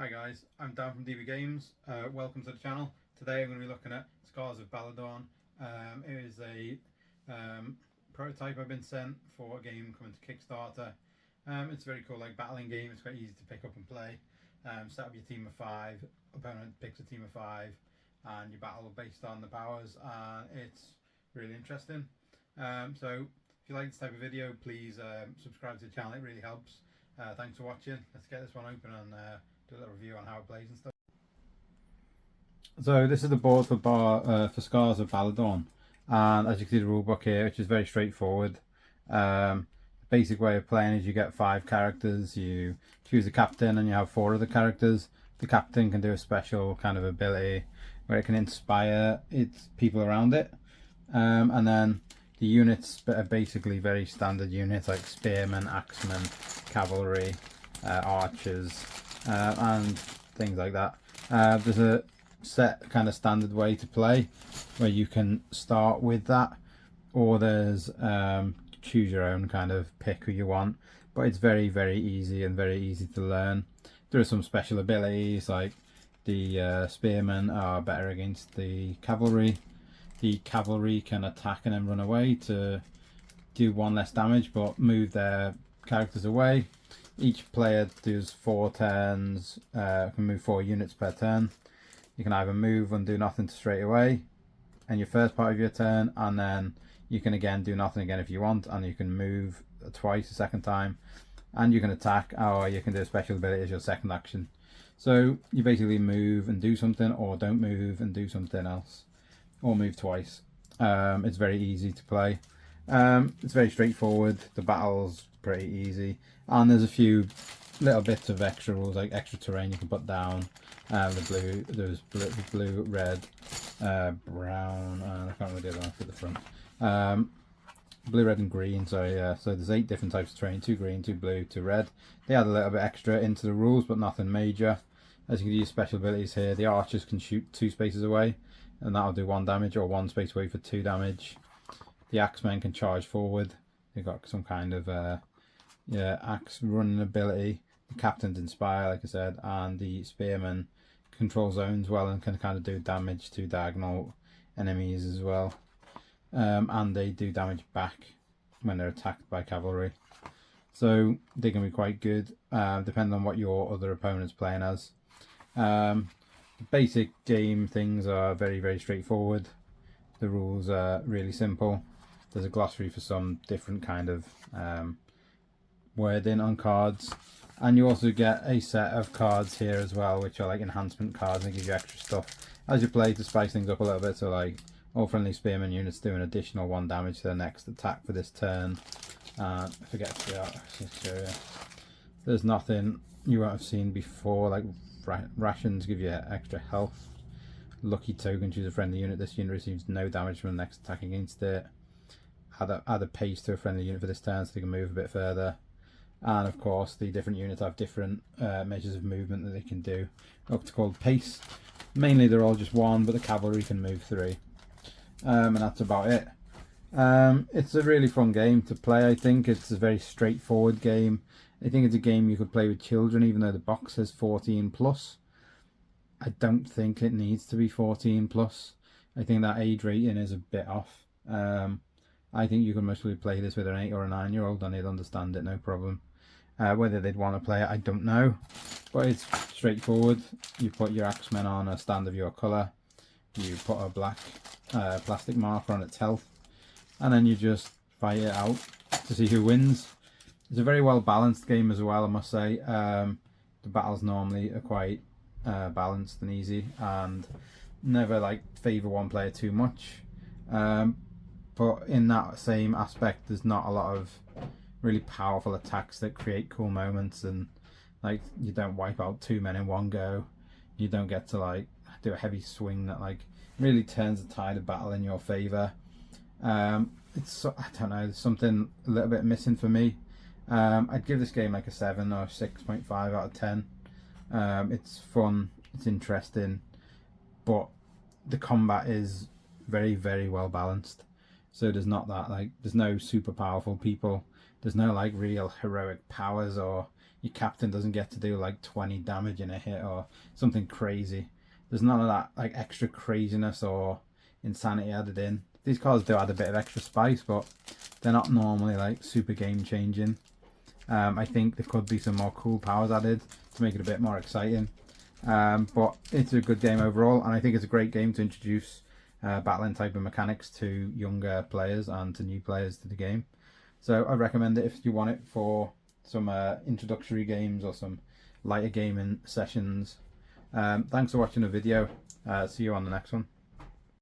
Hi guys, I'm Dan from DB Games. Welcome to the channel. Today I'm going to be looking at Scars of Baladorne. It is a prototype I've been sent for a game coming to Kickstarter. It's very cool, like battling game. It's quite easy to pick up and play. Set up your team of 5, opponent picks a team of 5, and you battle based on the powers. And it's really interesting. So if you like this type of video, please subscribe to the channel. It really helps. Thanks for watching. Let's get this one open and do a little review on how it plays and stuff. So this is the board for Scars of Baladorne, and as you can see the rule book here, which is very straightforward. Basic way of playing is you get 5 characters, you choose a captain and you have 4 other characters. The captain can do a special kind of ability where it can inspire its people around it, and then the units are basically very standard units like spearmen, axemen, cavalry, archers, and things like that. There's a set kind of standard way to play where you can start with that, or there's choose your own kind of pick who you want, but it's very easy and very easy to learn. There are some special abilities like the spearmen are better against the cavalry. The cavalry can attack and then run away to do 1 less damage but move their characters away. Each player does 4 turns, can move 4 units per turn. You can either move and do nothing straight away in your first part of your turn, and then you can again do nothing again if you want, and you can move twice a second time, and you can attack, or you can do a special ability as your second action. So you basically move and do something, or don't move and do something else, or move twice. It's very easy to play. It's very straightforward. The battle's pretty easy, and there's a few little bits of extra rules like extra terrain you can put down. There's blue, red, brown, and I can't remember the other one for the front. Blue, red and green, sorry, yeah. So there's 8 different types of terrain, 2 green, 2 blue, 2 red. They add a little bit extra into the rules, but nothing major. As you can use special abilities here, the archers can shoot 2 spaces away, and that'll do 1 damage, or 1 space away for 2 damage. The axemen can charge forward. They've got some kind of axe running ability. The captain's inspire, like I said, and the spearmen control zones well and can kind of do damage to diagonal enemies as well. And they do damage back when they're attacked by cavalry. So they can be quite good, depending on what your other opponent's playing as. The basic game things are very straightforward. The rules are really simple. There's a glossary for some different kind of wording on cards, and you also get a set of cards here as well, which are like enhancement cards and give you extra stuff as you play to spice things up a little bit. So like all friendly spearmen units do an additional 1 damage to their next attack for this turn. I forget to show you. There's nothing you won't have seen before, like rations give you extra health. Lucky token, choose a friendly unit. This unit receives no damage from the next attack against it. Add a pace to a friendly unit for this turn so they can move a bit further. And of course the different units have different measures of movement that they can do, up to called pace. Mainly they're all just 1, but the cavalry can move 3. And that's about it. It's a really fun game to play. I think it's a very straightforward game. I think it's a game you could play with children, even though the box says 14 plus. I don't think it needs to be 14 plus. I think that age rating is a bit off. I think you can mostly play this with an 8 or a 9-year-old and they'd understand it no problem. Whether they'd want to play it, I don't know, but it's straightforward. You put your axemen on a stand of your colour, you put a black plastic marker on its health, and then you just fight it out to see who wins. It's a very well balanced game as well, I must say. The battles normally are quite balanced and easy, and never like favour one player too much. But in that same aspect, there's not a lot of really powerful attacks that create cool moments, and like you don't wipe out 2 men in one go. You don't get to like do a heavy swing that like really turns the tide of battle in your favour. It's, I don't know, there's something a little bit missing for me. I'd give this game like a 7 or 6.5 out of 10. It's fun, it's interesting, but the combat is very well balanced. So there's not that, like, there's no super powerful people, there's no like real heroic powers or your captain doesn't get to do like 20 damage in a hit or something crazy. There's none of that like extra craziness or insanity added in. These cards do add a bit of extra spice, but they're not normally like super game changing. I think there could be some more cool powers added to make it a bit more exciting. But it's a good game overall, and I think it's a great game to introduce battling type of mechanics to younger players and to new players to the game. So I recommend it if you want it for some introductory games or some lighter gaming sessions. Thanks for watching the video. See you on the next one.